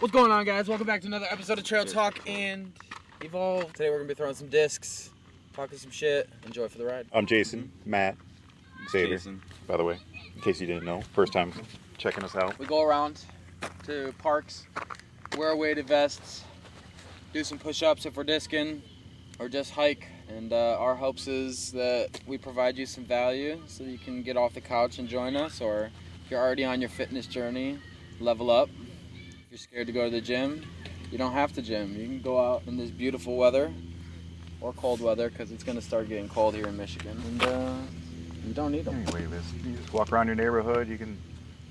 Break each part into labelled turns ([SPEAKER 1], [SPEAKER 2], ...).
[SPEAKER 1] What's going on, guys? Welcome back to another episode of Trail Talk and Evolve. Today we're going to be throwing some discs, talking some shit. Enjoy for the ride.
[SPEAKER 2] I'm Jason, Matt, Xavier,
[SPEAKER 3] Jason.
[SPEAKER 2] by the way, in case you didn't know. First time checking us out.
[SPEAKER 1] We go around to parks, wear weighted vests, do some push-ups if we're discing, or just hike. And our hopes is that we provide you some value so you can get off the couch and join us, or if you're already on your fitness journey, level up. If you're scared to go to the gym, you don't have to gym. You can go out in this beautiful weather or cold weather because it's going to start getting cold here in Michigan. And you don't need them.
[SPEAKER 2] Anyway, you just walk around your neighborhood. You can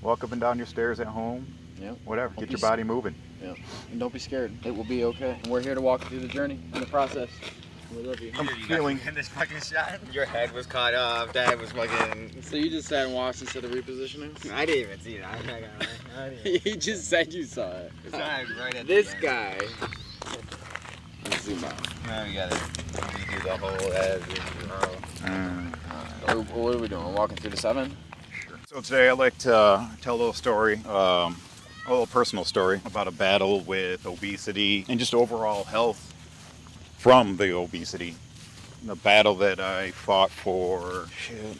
[SPEAKER 2] walk up and down your stairs at home.
[SPEAKER 1] Yeah.
[SPEAKER 2] Whatever. Get your body moving.
[SPEAKER 1] Yeah. And don't be scared. It will be okay. And we're here to walk you through the journey and the process. We love you.
[SPEAKER 2] I'm feeling.
[SPEAKER 3] In this fucking shot, your head was caught off. Dad was fucking.
[SPEAKER 1] So you just sat and watched instead of repositioning?
[SPEAKER 3] I didn't even see it. I'm not gonna lie. I didn't even-
[SPEAKER 1] He just said you saw it.
[SPEAKER 3] It's not right at
[SPEAKER 1] This
[SPEAKER 3] the end.
[SPEAKER 1] guy. Let's zoom out.
[SPEAKER 3] No, we gotta redo the whole head.
[SPEAKER 1] What are we doing? Walking through the 7?
[SPEAKER 2] So today I'd like to tell a little story, a little personal story about a battle with obesity and just overall health from the obesity. The battle that I fought for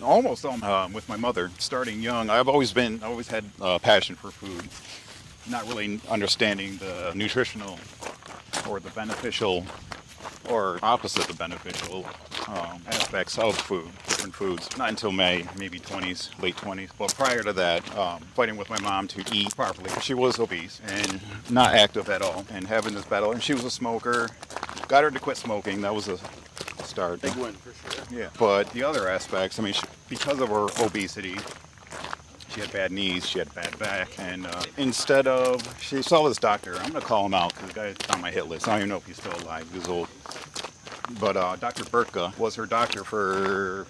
[SPEAKER 2] almost with my mother, starting young. I always had a passion for food, not really understanding the nutritional or the beneficial or opposite the beneficial aspects of food, different foods. Not until maybe 20s, late 20s. But prior to that, fighting with my mom to eat properly. She was obese and not active at all, and having this battle. And she was a smoker. Got her to quit smoking. That was a start.
[SPEAKER 1] Big win for sure.
[SPEAKER 2] Yeah. But the other aspects, I mean, because of her obesity, she had bad knees, she had bad back, and instead of, she saw this doctor. I'm going to call him out because the guy's on my hit list. I don't even know if he's still alive. He's old. But Dr. Burtka was her doctor for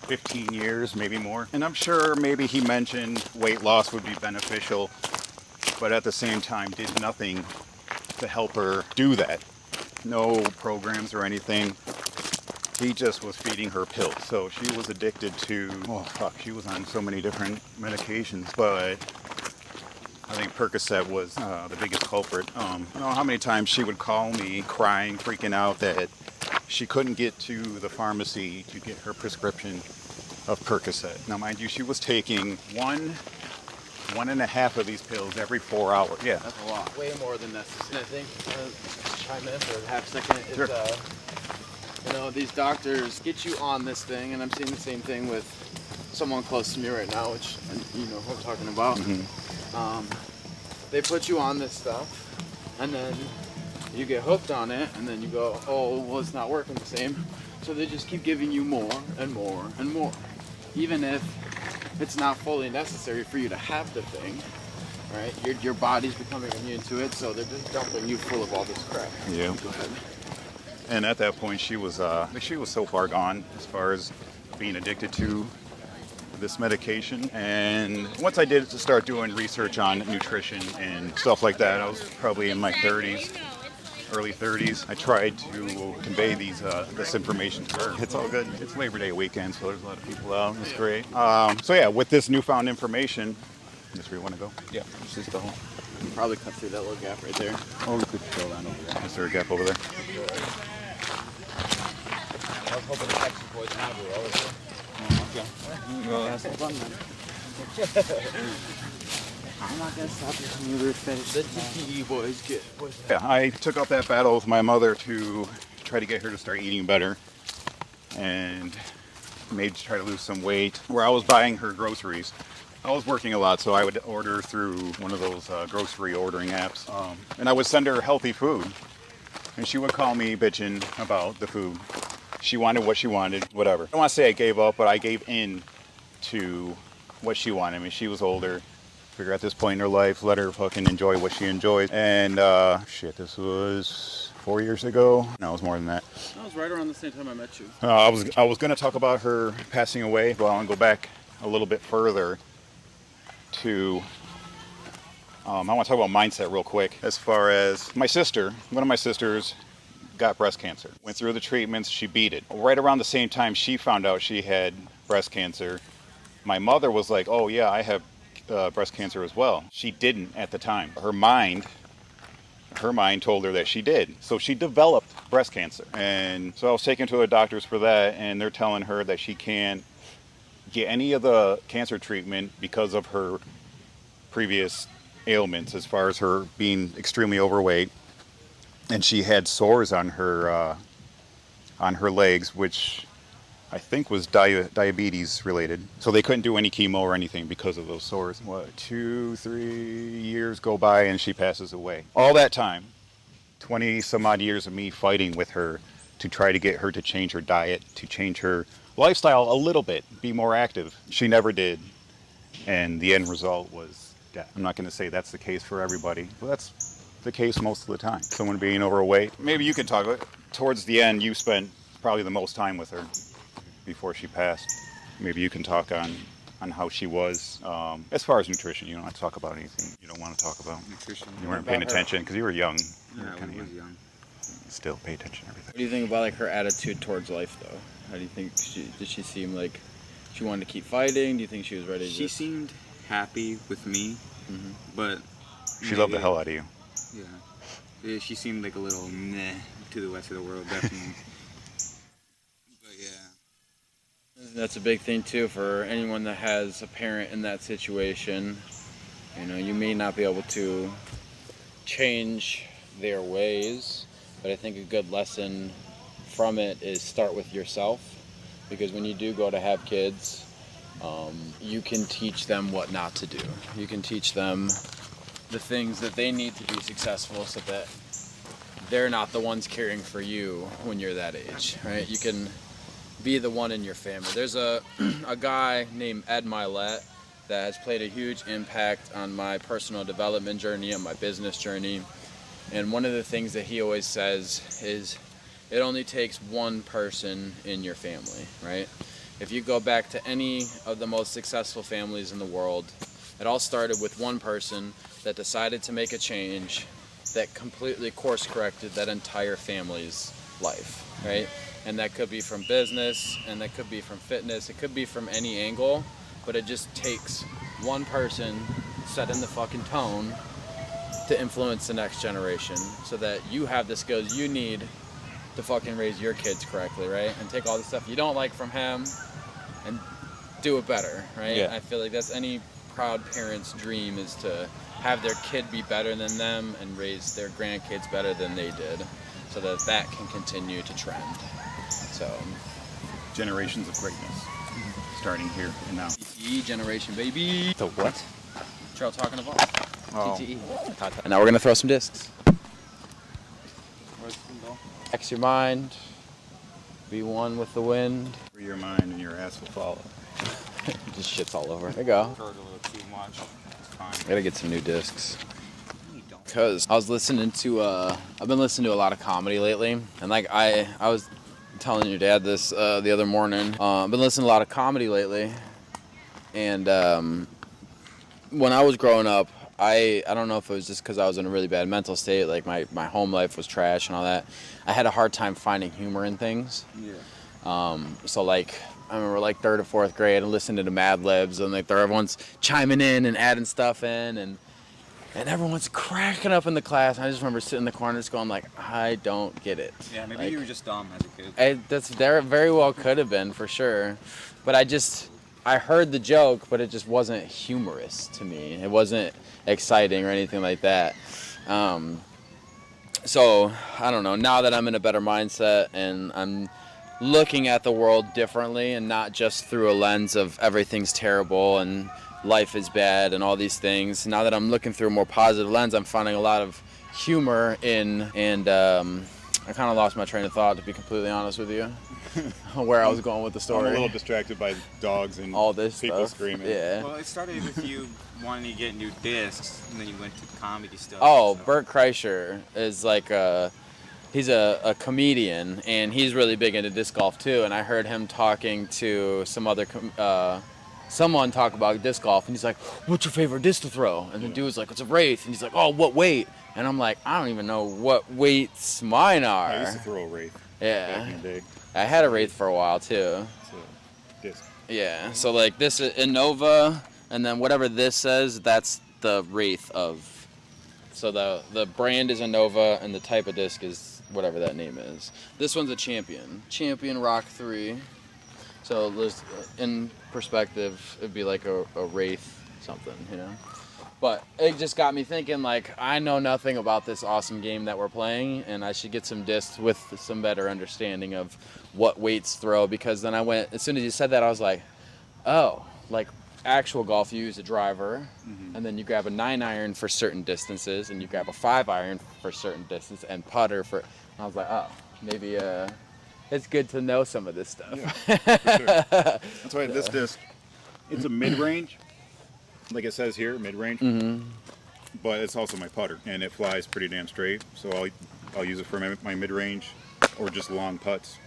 [SPEAKER 2] 15 years, maybe more. And I'm sure maybe he mentioned weight loss would be beneficial, but at the same time did nothing to help her do that. No programs or anything. He just was feeding her pills. So she was addicted to, she was on so many different medications, but I think Percocet was the biggest culprit. I don't know how many times she would call me crying, freaking out that she couldn't get to the pharmacy to get her prescription of Percocet. Now, mind you, she was taking one and a half of these pills every 4 hours. Yeah.
[SPEAKER 1] That's a lot. Way more than necessary. I think, chime in for a half second. Is,
[SPEAKER 2] Sure.
[SPEAKER 1] These doctors get you on this thing, and I'm seeing the same thing with someone close to me right now, which you know who I'm talking about.
[SPEAKER 2] Mm-hmm.
[SPEAKER 1] They put you on this stuff, and then you get hooked on it, and then you go, oh, well, it's not working the same. So they just keep giving you more and more and more, even if it's not fully necessary for you to have the thing, right? Your body's becoming immune to it, so they're just dumping you full of all this crap.
[SPEAKER 2] Yeah.
[SPEAKER 1] Go ahead.
[SPEAKER 2] And at that point, she was so far gone as far as being addicted to this medication. And once I did start doing research on nutrition and stuff like that, I was probably in my 30s, early 30s. I tried to convey this information to her. It's all good. It's Labor Day weekend, so there's a lot of people out. It's great. So yeah, with this newfound information, is where you want to go? Yeah, this is the whole.
[SPEAKER 1] You can probably cut through that little gap right there.
[SPEAKER 2] Oh, we could go down over there. Is there a gap over there?
[SPEAKER 3] I was hoping to catch some poison ivy.
[SPEAKER 1] Well, have some fun, man. I'm not gonna stop you from your finish. Let the PE boys get.
[SPEAKER 2] Yeah, I took up that battle with my mother to try to get her to start eating better and maybe try to lose some weight. Where I was buying her groceries, I was working a lot, so I would order through one of those grocery ordering apps, and I would send her healthy food, and she would call me bitching about the food. She wanted what she wanted, whatever. I don't want to say I gave up, but I gave in to what she wanted. I mean, she was older. Figure at this point in her life, let her fucking enjoy what she enjoys. And this was 4 years ago. No, it was more than that.
[SPEAKER 1] That was right around the same time I met you.
[SPEAKER 2] I was going to talk about her passing away, but I want to go back a little bit further to. I want to talk about mindset real quick. As far as one of my sisters got breast cancer. Went through the treatments, she beat it. Right around the same time she found out she had breast cancer, my mother was like, oh yeah, I have breast cancer as well. She didn't at the time. Her mind told her that she did. So she developed breast cancer. And so I was taken to the doctors for that, and they're telling her that she can't get any of the cancer treatment because of her previous ailments, as far as her being extremely overweight. And she had sores on her legs, which I think was diabetes related. So they couldn't do any chemo or anything because of those sores. 2-3 years go by and she passes away. All that time, 20 some odd years of me fighting with her to try to get her to change her diet, to change her lifestyle a little bit, be more active. She never did. And the end result was death. I'm not going to say that's the case for everybody, but that's the case most of the time. Someone being overweight. Maybe you can talk about it. Towards the end, you spent probably the most time with her before she passed. Maybe you can talk on how she was. As far as nutrition, you don't have to talk about anything you don't want to talk about.
[SPEAKER 3] Nutrition.
[SPEAKER 2] You weren't paying attention because you were young. You were
[SPEAKER 3] Yeah, I
[SPEAKER 2] kinda
[SPEAKER 3] was young.
[SPEAKER 2] Still pay attention to everything.
[SPEAKER 1] What do you think about like her attitude towards life, though? How do you think did she seem like she wanted to keep fighting? Do you think she was ready to?
[SPEAKER 4] She seemed happy with me, but
[SPEAKER 2] She loved the hell out of you.
[SPEAKER 4] yeah, she seemed like a little meh to the rest of the world, definitely. But yeah.
[SPEAKER 1] That's a big thing too for anyone that has a parent in that situation. You know, you may not be able to change their ways, but I think a good lesson from it is start with yourself, because when you do go to have kids, you can teach them what not to do. You can teach them the things that they need to be successful so that they're not the ones caring for you when you're that age, right? You can be the one in your family. There's a guy named Ed Milet that has played a huge impact on my personal development journey and my business journey. And one of the things that he always says is it only takes one person in your family, right? If you go back to any of the most successful families in the world, it all started with one person that decided to make a change that completely course corrected that entire family's life, right? And that could be from business, and that could be from fitness, it could be from any angle, but it just takes one person setting the fucking tone to influence the next generation so that you have the skills you need to fucking raise your kids correctly, right? And take all the stuff you don't like from him and do it better, right?
[SPEAKER 2] Yeah.
[SPEAKER 1] I feel like that's any proud parent's dream, is to have their kid be better than them and raise their grandkids better than they did, so that that can continue to trend. So,
[SPEAKER 2] Generations of greatness. Starting here and now.
[SPEAKER 1] TTE generation, baby.
[SPEAKER 2] The what?
[SPEAKER 1] What y'all talking about?
[SPEAKER 2] Oh.
[SPEAKER 1] TTE. And now we're gonna throw some discs. X your mind. Be one with the wind.
[SPEAKER 2] Free your mind and your ass will follow.
[SPEAKER 1] Just shit's all over. There you go.
[SPEAKER 4] Heard a little too much. It's fine.
[SPEAKER 1] I gotta get some new discs.
[SPEAKER 4] You don't.
[SPEAKER 1] Cause I was listening to I've been listening to a lot of comedy lately, and like I was telling your dad this the other morning. I've been listening to a lot of comedy lately, and when I was growing up, I don't know if it was just because I was in a really bad mental state, like my home life was trash and all that. I had a hard time finding humor in things.
[SPEAKER 4] Yeah.
[SPEAKER 1] So like I remember like 3rd or 4th grade and listening to Mad Libs, and like everyone's chiming in and adding stuff in, and everyone's cracking up in the class. And I just remember sitting in the corner just going like, I don't get it.
[SPEAKER 4] Yeah, maybe
[SPEAKER 1] Like,
[SPEAKER 4] you were just dumb as a kid.
[SPEAKER 1] that's there very well could have been, for sure, but I heard the joke, but it just wasn't humorous to me. It wasn't exciting or anything like that. So I don't know, now that I'm in a better mindset and I'm looking at the world differently and not just through a lens of everything's terrible and life is bad and all these things, now that I'm looking through a more positive lens, I'm finding a lot of humor in, and I kind of lost my train of thought, to be completely honest with you, where I was going with the
[SPEAKER 2] I'm
[SPEAKER 1] story.
[SPEAKER 2] a little distracted by dogs and
[SPEAKER 1] All this
[SPEAKER 2] people
[SPEAKER 1] stuff.
[SPEAKER 2] screaming.
[SPEAKER 1] Yeah.
[SPEAKER 4] Well, it started with you wanting to get new discs, and then you went to comedy stuff.
[SPEAKER 1] Oh,
[SPEAKER 4] so.
[SPEAKER 1] Bert Kreischer is like he's a comedian, and he's really big into disc golf too. And I heard him talking to someone talk about disc golf, and he's like, "What's your favorite disc to throw?" And the dude was like, "It's a Wraith," and he's like, "Oh, what weight?" And I'm like, "I don't even know what weights mine are."
[SPEAKER 2] I used to throw a Wraith back
[SPEAKER 1] Yeah,
[SPEAKER 2] in the day.
[SPEAKER 1] I had a Wraith for a while too.
[SPEAKER 2] It's a disc.
[SPEAKER 1] Yeah, so like this Innova And then whatever this says, that's the Wraith of. So the brand is a Nova, and the type of disc is whatever that name is. This one's a Champion. Champion Rock 3. So there's, in perspective, it'd be like a Wraith something, you know? But it just got me thinking, like, I know nothing about this awesome game that we're playing, and I should get some discs with some better understanding of what weights throw, because then I went, as soon as you said that, I was like, oh, like actual golf, you use a driver, and then you grab a 9-iron for certain distances, and you grab a 5-iron for certain distance, and putter for, and I was like, oh, maybe it's good to know some of this stuff.
[SPEAKER 2] Yeah, for sure. That's why this disc, it's a mid-range, like it says here, mid-range, but it's also my putter, and it flies pretty damn straight, so I'll use it for my mid-range or just long putts.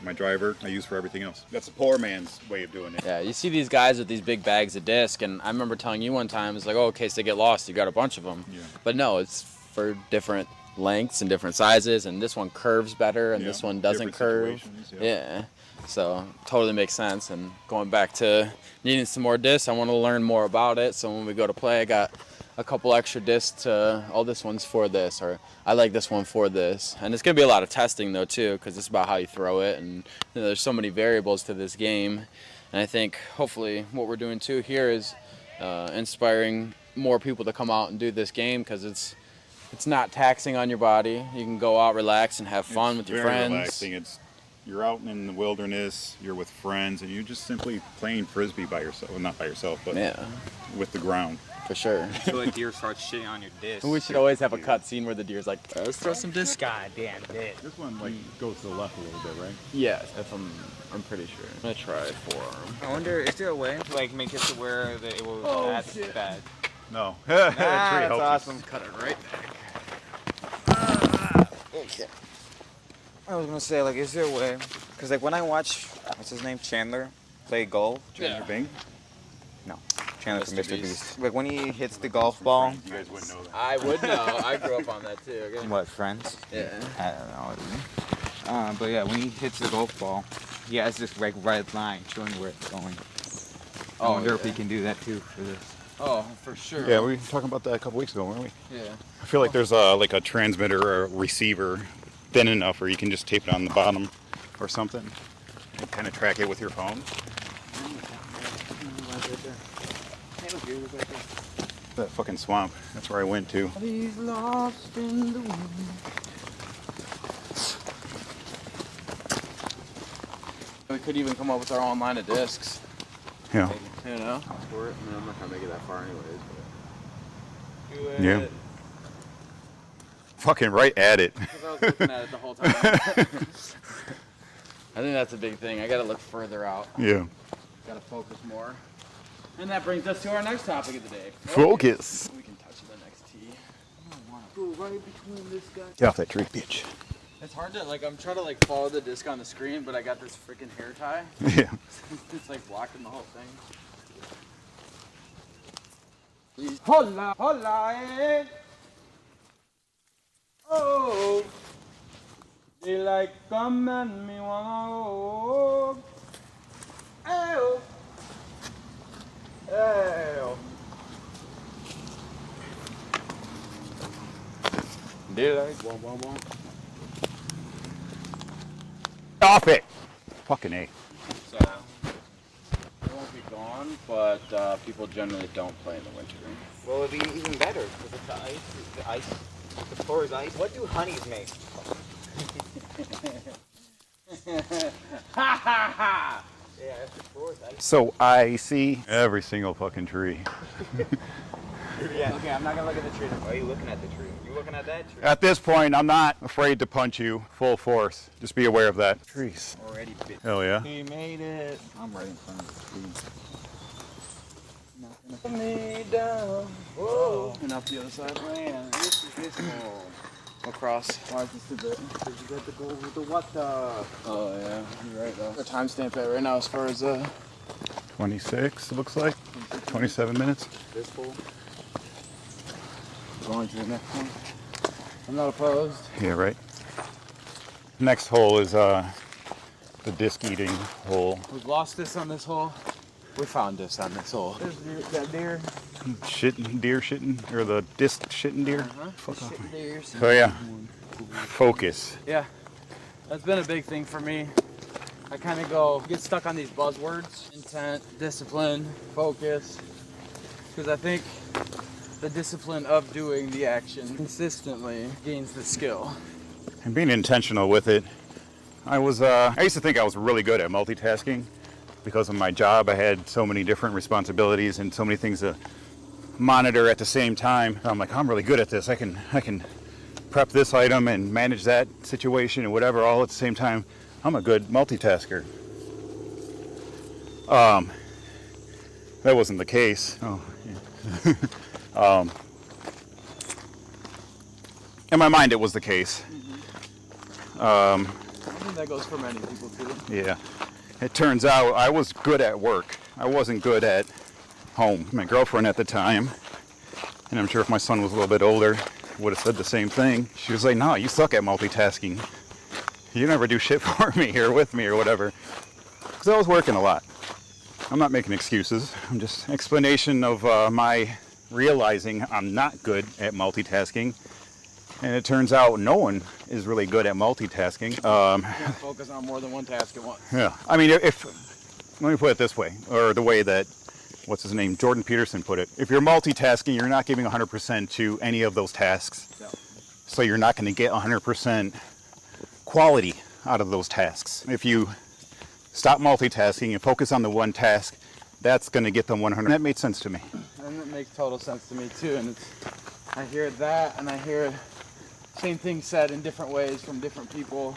[SPEAKER 2] My driver, I use for everything else. That's a poor man's way of doing it.
[SPEAKER 1] Yeah, you see these guys with these big bags of disc, and I remember telling you one time, it's like, oh, in case they get lost, you got a bunch of them.
[SPEAKER 2] Yeah.
[SPEAKER 1] But no, it's for different lengths and different sizes, and this one curves better, and this one doesn't curve. Yeah. So totally makes sense. And going back to needing some more discs, I want to learn more about it. So when we go to play, I got a couple extra discs. Oh, this one's for this, or I like this one for this. And it's gonna be a lot of testing though too, because it's about how you throw it, and you know, there's so many variables to this game. And I think hopefully what we're doing too here is inspiring more people to come out and do this game, because it's not taxing on your body. You can go out, relax, and have fun with your friends.
[SPEAKER 2] Relaxing. You're out in the wilderness, you're with friends, and you're just simply playing frisbee by yourself. Well, not by yourself, but with the ground.
[SPEAKER 1] For sure.
[SPEAKER 4] So a deer starts shitting on your disc.
[SPEAKER 1] We should always have a cut scene where the deer's like, let's throw some discs.
[SPEAKER 3] Goddamn it.
[SPEAKER 2] This one goes to the left a little bit, right?
[SPEAKER 1] Yes, if I'm pretty sure. I'm gonna try forearm.
[SPEAKER 4] I wonder, is there a way to like make it to where it will that's bad?
[SPEAKER 2] No.
[SPEAKER 4] That's awesome.
[SPEAKER 1] Cut it right back.
[SPEAKER 4] Okay. I was gonna say, like, is there a way? Because like when I watch, what's his name, Chandler, play golf.
[SPEAKER 2] Chandler Bing?
[SPEAKER 4] No, Chandler from
[SPEAKER 1] Mr.
[SPEAKER 4] Mr.
[SPEAKER 1] Beast.
[SPEAKER 4] Beast. Like when he hits the golf ball.
[SPEAKER 2] You guys wouldn't know that.
[SPEAKER 1] I would know. I grew up on that too. Okay?
[SPEAKER 4] What, friends?
[SPEAKER 1] Yeah.
[SPEAKER 4] I don't know. But yeah, when he hits the golf ball, he has this like red line showing where it's going. I wonder if he can do that too for this.
[SPEAKER 1] Oh, for sure.
[SPEAKER 2] Yeah, we were talking about that a couple weeks ago, weren't we?
[SPEAKER 1] Yeah.
[SPEAKER 2] I feel like there's like a transmitter or a receiver thin enough where you can just tape it on the bottom or something and kind of track it with your phone. That fucking swamp. That's where I went to.
[SPEAKER 1] He's lost in the wind. We could even come up with our own line of discs.
[SPEAKER 2] Yeah.
[SPEAKER 1] You know? For it. I mean, I'm not gonna make it that far anyways. But... Do it.
[SPEAKER 2] Yeah. Fucking right at it.
[SPEAKER 1] Because I was looking at it the whole time. I think that's a big thing. I gotta look further out.
[SPEAKER 2] Yeah.
[SPEAKER 1] Gotta focus more. And that brings us to our next topic of the day.
[SPEAKER 2] Focus.
[SPEAKER 1] We can touch the next tee. I don't want to go right between this guy.
[SPEAKER 2] Get off that tree, bitch.
[SPEAKER 1] It's hard to, like, I'm trying to, like, follow the disc on the screen, but I got this freaking hair tie.
[SPEAKER 2] Yeah.
[SPEAKER 1] It's, like, blocking the whole thing. Hola, hola, eh. Oh. Daylight come and me wanna go. Ayo. Ayo. Daylight, wah, wah, wah.
[SPEAKER 2] Off it. Fucking A.
[SPEAKER 1] So, it won't be gone, but people generally don't play in the winter.
[SPEAKER 4] Well, it'd be even better because it's the ice. The floor is ice. What do honeys make?
[SPEAKER 1] Ha ha ha!
[SPEAKER 4] Yeah, the floor is ice.
[SPEAKER 2] So I see every single fucking tree.
[SPEAKER 4] Yeah. Okay, I'm not gonna look at the tree. Why are you looking at the tree? You looking at that tree?
[SPEAKER 2] At this point, I'm not afraid to punch you full force. Just be aware of that. Trees.
[SPEAKER 4] Already bit.
[SPEAKER 2] Hell yeah.
[SPEAKER 4] He made it. I'm right in front of the tree.
[SPEAKER 1] Put me down. Whoa. And up the other side. Man, this is this one. Across. Why is this too big?
[SPEAKER 4] Because you got to go with the water.
[SPEAKER 1] Oh, yeah. You're right, though. The timestamp at right now as far as
[SPEAKER 2] 26, it looks like. 27 minutes.
[SPEAKER 4] This hole.
[SPEAKER 1] going to the next one. I'm not opposed.
[SPEAKER 2] Yeah, right. Next hole is the disc eating hole.
[SPEAKER 1] We've lost this on this hole. We found this on this hole. There's that deer.
[SPEAKER 2] Deer shitting, or the disc shitting deer. Fuck off.
[SPEAKER 1] Shitting deers.
[SPEAKER 2] So yeah, focus.
[SPEAKER 1] Yeah, that's been a big thing for me. I kind of get stuck on these buzzwords: intent, discipline, focus. Because I think the discipline of doing the action consistently gains the skill.
[SPEAKER 2] And being intentional with it. I used to think I was really good at multitasking because of my job. I had so many different responsibilities and so many things to monitor at the same time. I'm like, I'm really good at this. I can prep this item and manage that situation and whatever all at the same time. I'm a good multitasker. That wasn't the case. Oh, yeah. In my mind, it was the case.
[SPEAKER 1] I think that goes for many people too.
[SPEAKER 2] Yeah. It turns out I was good at work. I wasn't good at home. My girlfriend at the time, and I'm sure if my son was a little bit older, would have said the same thing. She was like, no, you suck at multitasking. You never do shit for me or with me or whatever. Because I was working a lot. I'm not making excuses. I'm just explanation of my realizing I'm not good at multitasking. And it turns out no one is really good at multitasking.
[SPEAKER 1] You can't focus on more than one task at once.
[SPEAKER 2] Yeah, I mean, let me put it this way, or the way that, what's his name, Jordan Peterson put it. If you're multitasking, you're not giving 100% to any of those tasks.
[SPEAKER 1] No.
[SPEAKER 2] So you're not going to get 100% quality out of those tasks. If you stop multitasking and focus on the one task, that's going to get them 100. That made sense to me.
[SPEAKER 1] And it makes total sense to me too. And I hear that, and I hear same thing said in different ways from different people,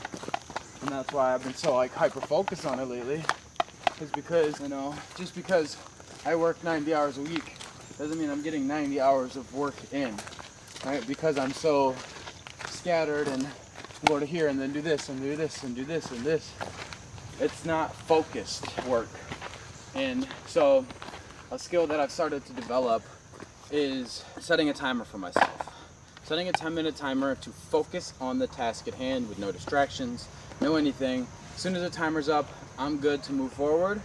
[SPEAKER 1] and that's why I've been so like hyper focused on it lately. Is because just because I work 90 hours a week doesn't mean I'm getting 90 hours of work in, right? Because I'm so scattered and go to here and then do this and do this and do this and this. It's not focused work. And so a skill that I've started to develop is setting a timer for myself. Setting a 10-minute timer to focus on the task at hand with no distractions, no anything. As soon as the timer's up, I'm good to move forward.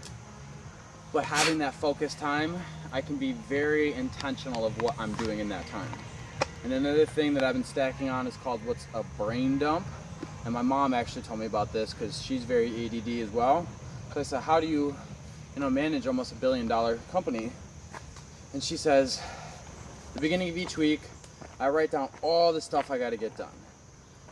[SPEAKER 1] But having that focus time, I can be very intentional of what I'm doing in that time. And another thing that I've been stacking on is called what's a brain dump. And my mom actually told me about this because she's very ADD as well. So I said, how do you manage almost $1 billion company? And she says, the beginning of each week, I write down all the stuff I got to get done.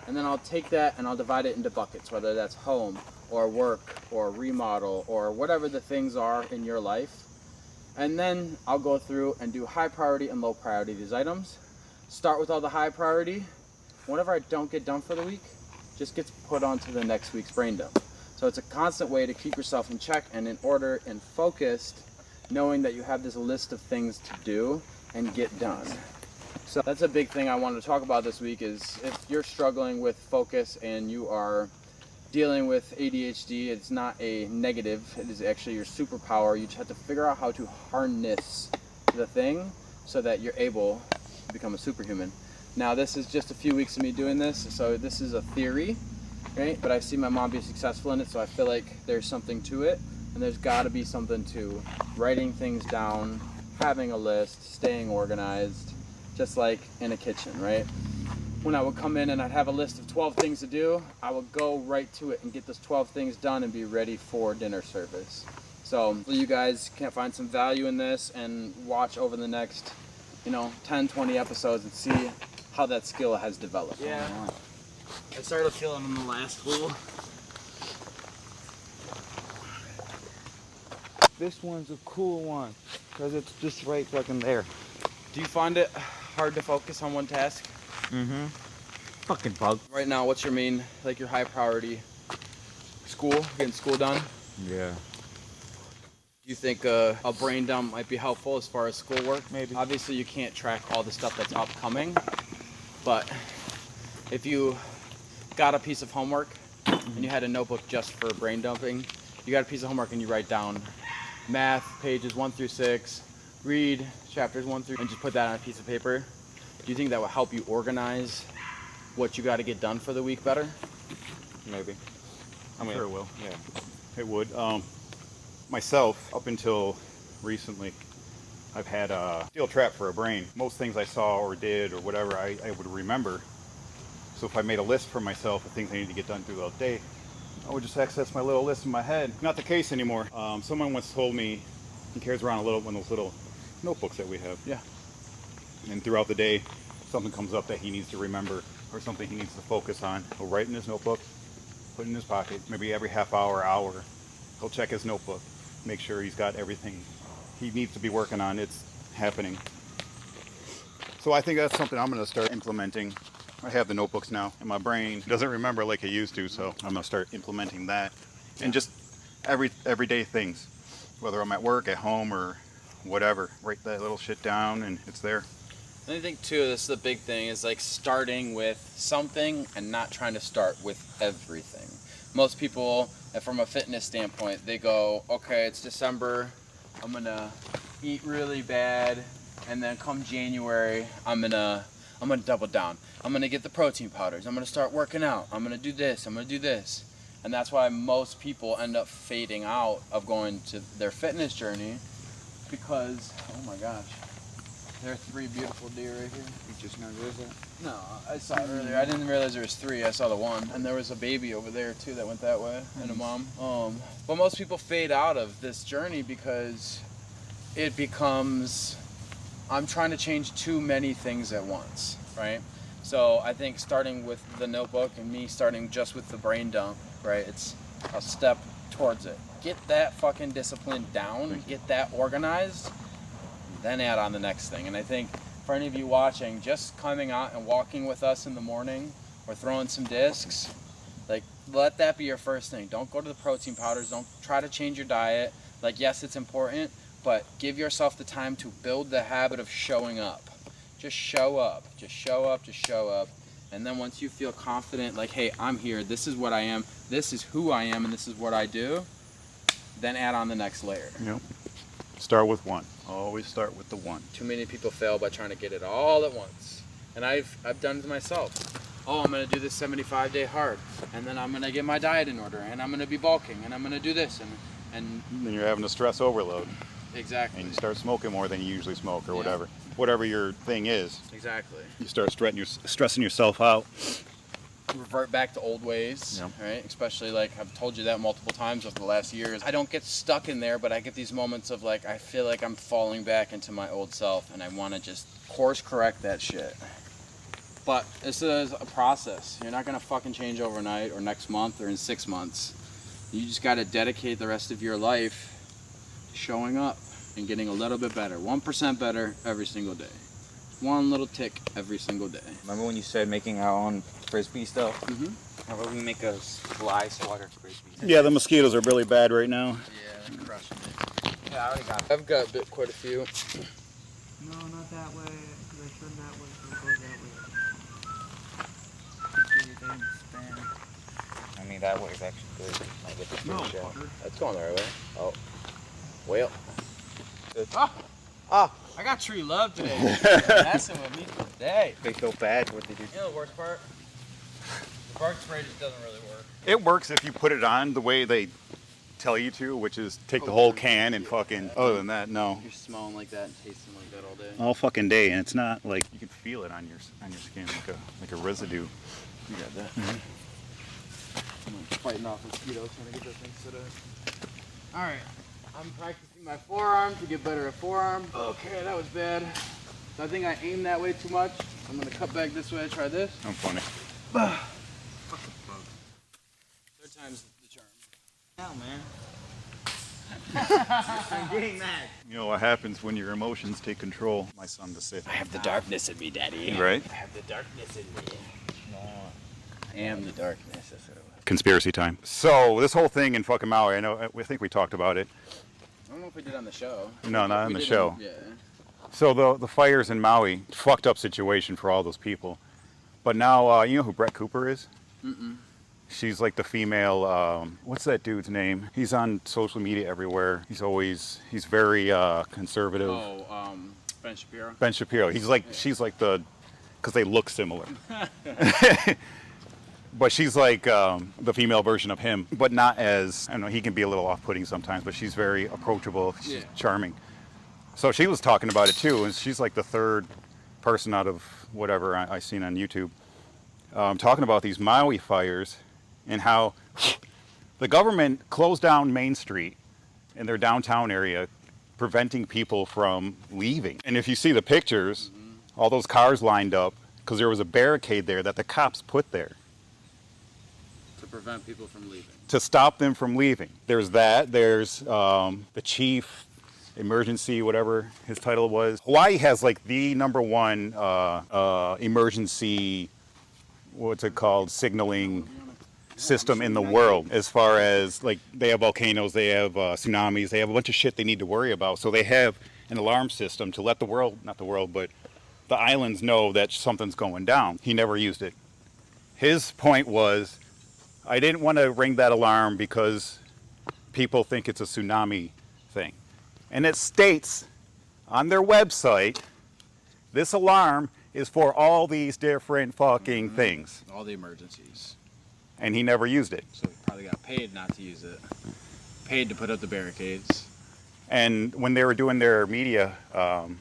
[SPEAKER 1] And then I'll take that and I'll divide it into buckets, whether that's home or work or remodel or whatever the things are in your life. And then I'll go through and do high priority and low priority these items. Start with all the high priority. Whatever I don't get done for the week just gets put onto the next week's brain dump. So it's a constant way to keep yourself in check and in order and focused, knowing that you have this list of things to do and get done. So that's a big thing I wanted to talk about this week is if you're struggling with focus and you are dealing with ADHD, it's not a negative, it is actually your superpower. You just have to figure out how to harness the thing so that you're able to become a superhuman. Now this is just a few weeks of me doing this, so this is a theory, right? But I've seen my mom be successful in it, so I feel like there's something to it, and there's got to be something to writing things down, having a list, staying organized, just like in a kitchen, right? When I would come in and I'd have a list of 12 things to do, I would go right to it and get those 12 things done and be ready for dinner service. So you guys can find some value in this and watch over the next, 10, 20 episodes and see how that skill has developed. Yeah. I started feeling in the last hole.
[SPEAKER 4] This one's a cool one because it's just right fucking there.
[SPEAKER 1] Do you find it hard to focus on one task?
[SPEAKER 4] Mm-hmm. Fucking bug.
[SPEAKER 1] Right now, what's your main, your high priority? School? Getting school done?
[SPEAKER 4] Yeah.
[SPEAKER 1] Do you think a brain dump might be helpful as far as schoolwork?
[SPEAKER 4] Maybe.
[SPEAKER 1] Obviously, you can't track all the stuff that's upcoming, but if you got a piece of homework and you had a notebook just for brain dumping, you got a piece of homework and you write down math pages 1 through 6, read chapters 1 through, and just put that on a piece of paper. Do you think that will help you organize what you got to get done for the week better?
[SPEAKER 4] Maybe.
[SPEAKER 2] I'm sure it will.
[SPEAKER 4] Yeah.
[SPEAKER 2] It would. Myself, up until recently. I've had a steel trap for a brain. Most things I saw or did or whatever, I would remember. So if I made a list for myself of things I need to get done throughout the day, I would just access my little list in my head. Not the case anymore. Someone once told me he carries around one of those little notebooks that we have. Yeah. And throughout the day, something comes up that he needs to remember or something he needs to focus on. He'll write in his notebook, put it in his pocket. Maybe every half hour, he'll check his notebook, make sure he's got everything he needs to be working on. It's happening. So I think that's something I'm going to start implementing. I have the notebooks now, and my brain doesn't remember like it used to, so I'm going to start implementing that. And just everyday things, whether I'm at work, at home, or whatever. Write that little shit down, and it's there.
[SPEAKER 1] And I think too, this is the big thing, is like starting with something and not trying to start with everything. Most people, from a fitness standpoint, they go, okay, it's December, I'm gonna eat really bad, and then come January, I'm gonna double down. I'm gonna get the protein powders, I'm gonna start working out, I'm gonna do this, I'm gonna do this. And that's why most people end up fading out of going to their fitness journey, because, oh my gosh, there are 3 beautiful deer right here.
[SPEAKER 4] You just now realized that?
[SPEAKER 1] No, I saw it earlier. I didn't realize there was 3. I saw the one, and there was a baby over there too that went that way, and a mom. But most people fade out of this journey because it becomes, I'm trying to change too many things at once, right? So I think starting with the notebook and me starting just with the brain dump, right? It's a step towards it. Get that fucking discipline down, get that organized, then add on the next thing. And I think for any of you watching, just coming out and walking with us in the morning or throwing some discs, like, let that be your first thing. Don't go to the protein powders. Don't try to change your diet. Like, yes, it's important, but give yourself the time to build the habit of showing up. Just show up. Just show up. Just show up. And then once you feel confident, like, hey, I'm here. This is what I am. This is who I am, and this is what I do. Then add on the next layer.
[SPEAKER 2] Yep. Start with one. Always start with the one.
[SPEAKER 1] Too many people fail by trying to get it all at once. And I've done it myself. Oh, I'm gonna do this 75-day hard, and then I'm gonna get my diet in order, and I'm gonna be bulking, and I'm gonna do this, and
[SPEAKER 2] Then you're having a stress overload,
[SPEAKER 1] exactly.
[SPEAKER 2] and you start smoking more than you usually smoke, or whatever. Whatever your thing is,
[SPEAKER 1] Exactly.
[SPEAKER 2] you start stressing yourself out.
[SPEAKER 1] Revert back to old ways,
[SPEAKER 2] Yep.
[SPEAKER 1] right? Especially, like, I've told you that multiple times over the last years. I don't get stuck in there, but I get these moments of, like, I feel like I'm falling back into my old self, and I want to just course correct that shit. But this is a process. You're not gonna fucking change overnight or next month or in 6 months. You just gotta dedicate the rest of your life to showing up and getting a little bit better. 1% better every single day. One little tick every single day.
[SPEAKER 4] Remember when you said making our own frisbee stuff?
[SPEAKER 1] Mm-hmm.
[SPEAKER 4] How about we make a fly swatter frisbee?
[SPEAKER 2] Yeah, the mosquitoes are really bad right now.
[SPEAKER 1] Yeah, I'm crushing it.
[SPEAKER 4] Yeah, I already got it.
[SPEAKER 1] I've got quite a few.
[SPEAKER 5] No, not that way, because I turned that way, so it goes that way.
[SPEAKER 4] I mean, that way is actually good. I get the fish out.
[SPEAKER 1] That's going the right way. Oh. Whale.
[SPEAKER 4] Good.
[SPEAKER 1] Ah, I got tree love today. Messing with me today.
[SPEAKER 4] They feel bad what they do.
[SPEAKER 1] You know the worst part? The bark spray just doesn't really work.
[SPEAKER 2] It works if you put it on the way they tell you to, which is take the whole can and fucking. Other than that, no.
[SPEAKER 1] You're smelling like that and tasting like that all day.
[SPEAKER 2] All fucking day, and it's not like you can feel it on your skin like a residue.
[SPEAKER 1] You got that. I'm fighting off mosquitoes trying to get that thing set up. Alright, I'm practicing my forearm to get better at forearm. Okay, that was bad. So I think I aimed that way too much. I'm gonna cut back this way, try this.
[SPEAKER 2] I'm funny.
[SPEAKER 1] Third time's the charm.
[SPEAKER 4] Hell, man.
[SPEAKER 5] I'm getting mad.
[SPEAKER 2] You know what happens when your emotions take control? My son, the Sith.
[SPEAKER 1] I have the darkness in me, Daddy.
[SPEAKER 2] Right?
[SPEAKER 1] I have the darkness in me. I am the darkness. That's what it was.
[SPEAKER 2] Conspiracy time. So this whole thing in fucking Maui, I think we talked about it.
[SPEAKER 1] I don't know if we did on the show.
[SPEAKER 2] No, not on
[SPEAKER 1] We
[SPEAKER 2] the
[SPEAKER 1] did
[SPEAKER 2] show.
[SPEAKER 1] Yeah.
[SPEAKER 2] So the fires in Maui, fucked up situation for all those people. But now, you know who Brett Cooper is?
[SPEAKER 1] Mm-mm.
[SPEAKER 2] She's like the female, what's that dude's name? He's on social media everywhere. He's very conservative.
[SPEAKER 1] Oh, Ben Shapiro.
[SPEAKER 2] Ben Shapiro. She's like because they look similar. But she's like the female version of him, but not as, I don't know, he can be a little off-putting sometimes, but she's very approachable. She's
[SPEAKER 1] Yeah.
[SPEAKER 2] charming. So she was talking about it too, and she's like the third person out of whatever I seen on YouTube talking about these Maui fires and how the government closed down Main Street in their downtown area, preventing people from leaving. And if you see the pictures, all those cars lined up because there was a barricade there that the cops put there
[SPEAKER 1] To prevent people from leaving.
[SPEAKER 2] to stop them from leaving. There's that. There's the chief, emergency, whatever his title was. Hawaii has like the #1 emergency, what's it called, signaling system in the world. As far as like they have volcanoes, they have tsunamis, they have a bunch of shit they need to worry about. So they have an alarm system to let the world, not the world, but the islands know that something's going down. He never used it. His point was, I didn't want to ring that alarm because people think it's a tsunami thing. And it states on their website, this alarm is for all these different fucking things.
[SPEAKER 1] All the emergencies.
[SPEAKER 2] And he never used it.
[SPEAKER 1] So he probably got paid not to use it. Paid to put up the barricades.
[SPEAKER 2] And when they were doing their media,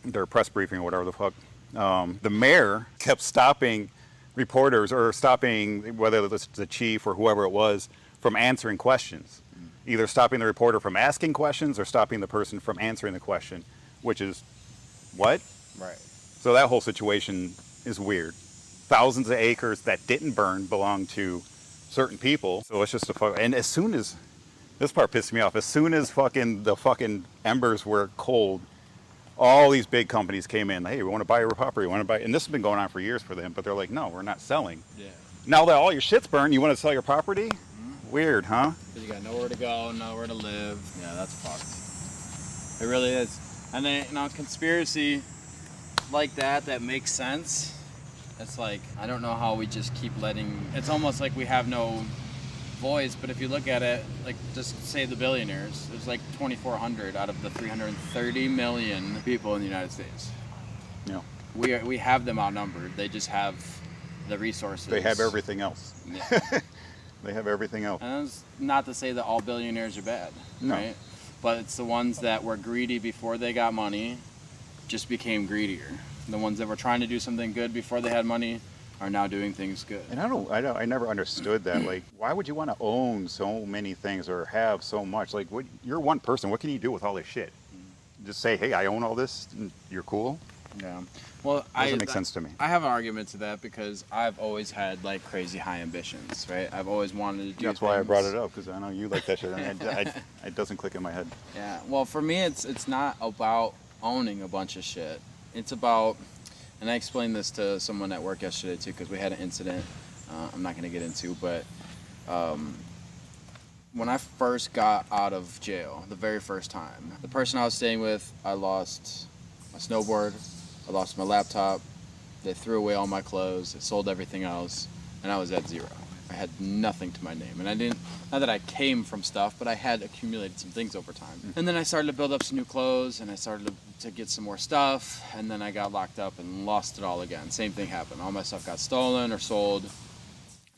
[SPEAKER 2] their press briefing or whatever the fuck, the mayor kept stopping reporters or stopping, whether it's the chief or whoever it was, from answering questions. Either stopping the reporter from asking questions or stopping the person from answering the question, which is, what?
[SPEAKER 1] Right.
[SPEAKER 2] So that whole situation is weird. Thousands of acres that didn't burn belong to certain people. So it's just a fuck. And as soon as, this part pissed me off, as soon as the fucking embers were cold, all these big companies came in. Hey, we want to buy your property. We want to buy, and this has been going on for years for them. But they're like, no, we're not selling.
[SPEAKER 1] Yeah.
[SPEAKER 2] Now that all your shit's burned, you want to sell your property? Weird, huh?
[SPEAKER 1] Because you got nowhere to go, nowhere to live. Yeah, that's fucked. It really is. And then, conspiracy like that makes sense. It's like, I don't know how we just keep letting, it's almost like we have no voice, but if you look at it, like, just say the billionaires, there's like 2,400 out of the 330 million people in the United States.
[SPEAKER 2] Yeah.
[SPEAKER 1] We have them outnumbered. They just have the resources.
[SPEAKER 2] They have everything else.
[SPEAKER 1] Yeah.
[SPEAKER 2] They have everything else.
[SPEAKER 1] And it's not to say that all billionaires are bad,
[SPEAKER 2] No.
[SPEAKER 1] right? But it's the ones that were greedy before they got money just became greedier. The ones that were trying to do something good before they had money are now doing things good.
[SPEAKER 2] And I never understood that. Like, why would you want to own so many things or have so much? Like, you're one person. What can you do with all this shit? Just say, hey, I own all this, and you're cool?
[SPEAKER 1] Yeah. Well,
[SPEAKER 2] Doesn't make sense to me.
[SPEAKER 1] I have an argument to that because I've always had like crazy high ambitions, right? I've always wanted to do
[SPEAKER 2] That's why I
[SPEAKER 1] things.
[SPEAKER 2] brought it up, because I know you like that shit. And it doesn't click in my head.
[SPEAKER 1] Yeah. Well, for me, it's not about owning a bunch of shit. It's about, and I explained this to someone at work yesterday too, because we had an incident. I'm not going to get into, but when I first got out of jail, the very first time, the person I was staying with, I lost my snowboard, I lost my laptop, they threw away all my clothes, they sold everything else, and I was at zero. I had nothing to my name, and I didn't, not that I came from stuff, but I had accumulated some things over time. And then I started to build up some new clothes, and I started to get some more stuff, and then I got locked up and lost it all again. Same thing happened. All my stuff got stolen or sold. And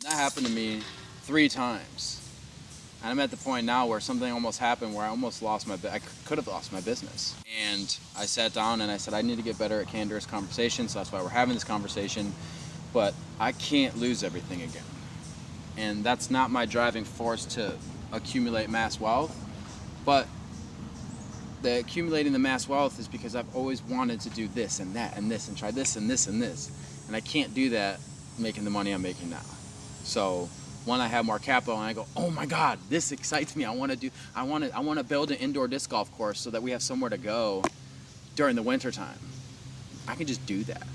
[SPEAKER 1] that happened to me 3 times. And I'm at the point now where something almost happened where I almost lost I could have lost my business. And I sat down and I said, I need to get better at candorous conversation, so that's why we're having this conversation. But I can't lose everything again. And that's not my driving force to accumulate mass wealth. But the accumulating the mass wealth is because I've always wanted to do this and that and this and try this and this and this. And I can't do that making the money I'm making now. So when I have more capital and I go, oh my God, this excites me. I want to build an indoor disc golf course so that we have somewhere to go during the winter time. I can just do that.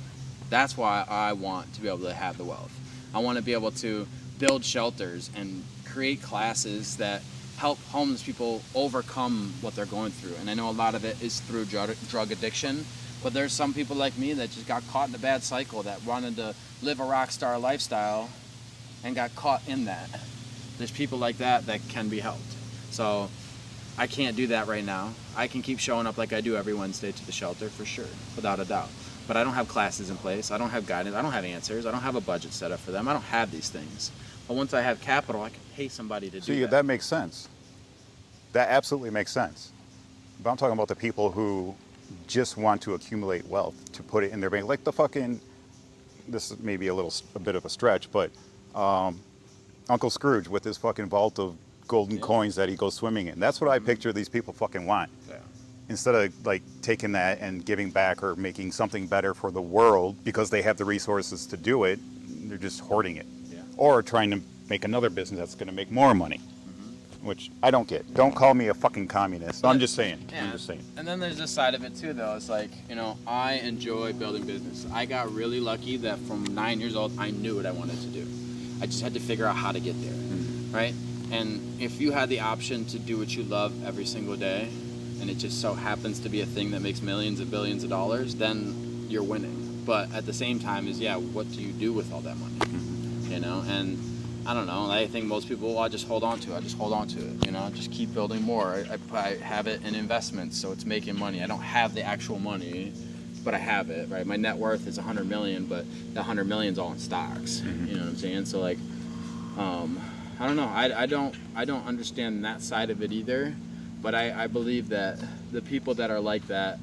[SPEAKER 1] That's why I want to be able to have the wealth. I want to be able to build shelters and create classes that help homeless people overcome what they're going through. And I know a lot of it is through drug addiction, but there's some people like me that just got caught in a bad cycle, that wanted to live a rock star lifestyle and got caught in that. There's people like that can be helped. So I can't do that right now. I can keep showing up like I do every Wednesday to the shelter for sure, without a doubt. But I don't have classes in place. I don't have guidance. I don't have answers. I don't have a budget set up for them. I don't have these things. But once I have capital, I can pay somebody to do
[SPEAKER 2] See,
[SPEAKER 1] that.
[SPEAKER 2] that makes sense. That absolutely makes sense. But I'm talking about the people who just want to accumulate wealth to put it in their bank. Like the fucking, this is maybe a bit of a stretch, but Uncle Scrooge with his fucking vault of golden coins that he goes swimming in. That's what I picture these people fucking want.
[SPEAKER 1] Yeah.
[SPEAKER 2] Instead of like taking that and giving back or making something better for the world because they have the resources to do it, they're just hoarding it.
[SPEAKER 1] Yeah.
[SPEAKER 2] Or trying to make another business that's going to make more money, which I don't get. Don't call me a fucking communist. I'm just saying. I'm just saying.
[SPEAKER 1] And then there's this side of it too, though. It's like, you know, I enjoy building business. I got really lucky that from 9 years old, I knew what I wanted to do. I just had to figure out how to get there, right? And if you had the option to do what you love every single day, and it just so happens to be a thing that makes millions and billions of dollars, then you're winning. But at the same time is, yeah, what do you do with all that money? You know, and I don't know. I think most people, well, I just hold on to it. I just hold on to it. You know, just keep building more. I have it in investments, so it's making money. I don't have the actual money, but I have it, right? My net worth is 100 million, but the 100 million's all in stocks. You know what I'm saying? So like, I don't know. I don't understand that side of it either. But I believe that the people that are like that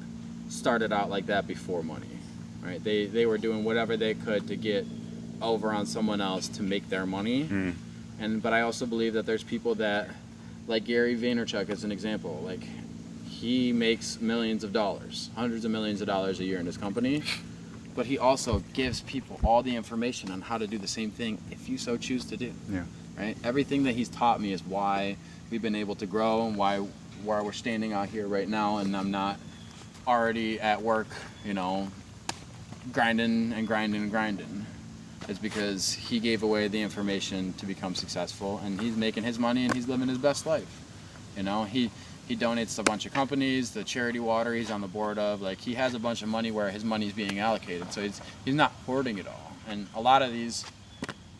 [SPEAKER 1] started out like that before money, right? They were doing whatever they could to get over on someone else to make their money. But I also believe that there's people that, like Gary Vaynerchuk as an example, like he makes millions of dollars, hundreds of millions of dollars a year in his company, but he also gives people all the information on how to do the same thing if you so choose to do.
[SPEAKER 2] Yeah.
[SPEAKER 1] Right? Everything that he's taught me is why we've been able to grow and why we're standing out here right now, and I'm not already at work, you know, grinding. It's because he gave away the information to become successful, and he's making his money and he's living his best life. You know, he donates to a bunch of companies, the charity water he's on the board of. Like, he has a bunch of money where his money's being allocated, so he's not hoarding it all. And a lot of these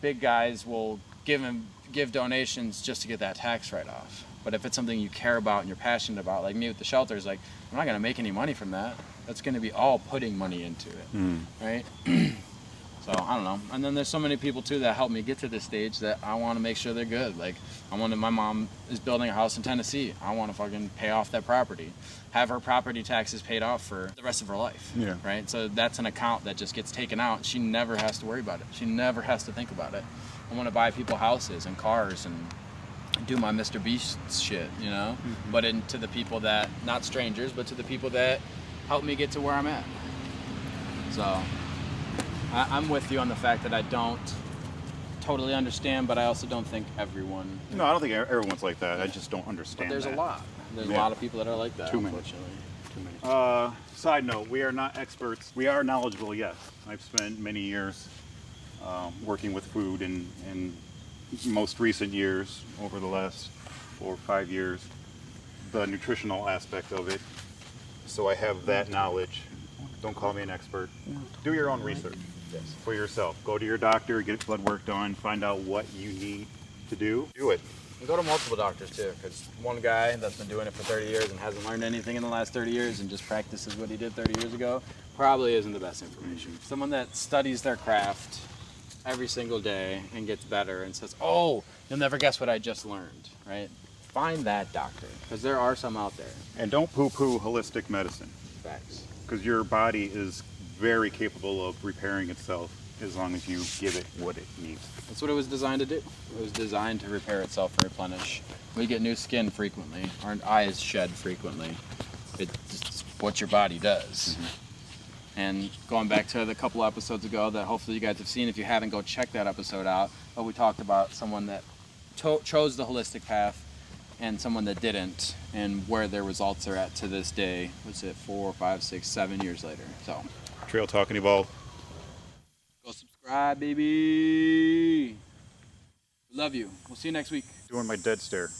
[SPEAKER 1] big guys will give donations just to get that tax write-off. But if it's something you care about and you're passionate about, like me with the shelters, like, I'm not going to make any money from that. That's going to be all putting money into it, right? So, I don't know. And then there's so many people, too, that helped me get to this stage that I want to make sure they're good. Like, my mom is building a house in Tennessee. I want to fucking pay off that property. Have her property taxes paid off for the rest of her life, right? So that's an account that just gets taken out. She never has to worry about it. She never has to think about it. I want to buy people houses and cars and do my Mr. Beast shit, you know? But to the people that, not strangers, but to the people that help me get to where I'm at. So I'm with you on the fact that I don't totally understand, but I also don't think everyone.
[SPEAKER 2] No, I don't think everyone's like that. I just don't understand.
[SPEAKER 1] But there's
[SPEAKER 2] that.
[SPEAKER 1] a lot. There's a lot of people that are like that.
[SPEAKER 2] Too many.
[SPEAKER 1] Unfortunately.
[SPEAKER 2] Too many. Side note: we are not experts. We are knowledgeable. Yes, I've spent many years working with food, and most recent years, over the last 4 or 5 years, the nutritional aspect of it. So I have that knowledge. Don't call me an expert. Do your own research for yourself. Go to your doctor, get blood work done, find out what you need to do. Do it.
[SPEAKER 1] And go to multiple doctors too, because one guy that's been doing it for 30 years and hasn't learned anything in the last 30 years and just practices what he did 30 years ago probably isn't the best information. Someone that studies their craft every single day and gets better and says, oh, you'll never guess what I just learned, right? Find that doctor, because there are some out there.
[SPEAKER 2] And don't poo-poo holistic medicine,
[SPEAKER 1] Facts.
[SPEAKER 2] because your body is very capable of repairing itself as long as you give it what it needs.
[SPEAKER 1] That's what it was designed to do. It was designed to repair itself and replenish. We get new skin frequently. Our eyes shed frequently. It's just what your body does. And going back to the couple episodes ago that hopefully you guys have seen, if you haven't, go check that episode out. But we talked about someone that chose the holistic path and someone that didn't, and where their results are at to this day. Was it 4, 5, 6, 7 years later? So
[SPEAKER 2] Trail Talking Evolve.
[SPEAKER 1] go subscribe, baby. Love you. We'll see you next week.
[SPEAKER 2] Doing my dead stare.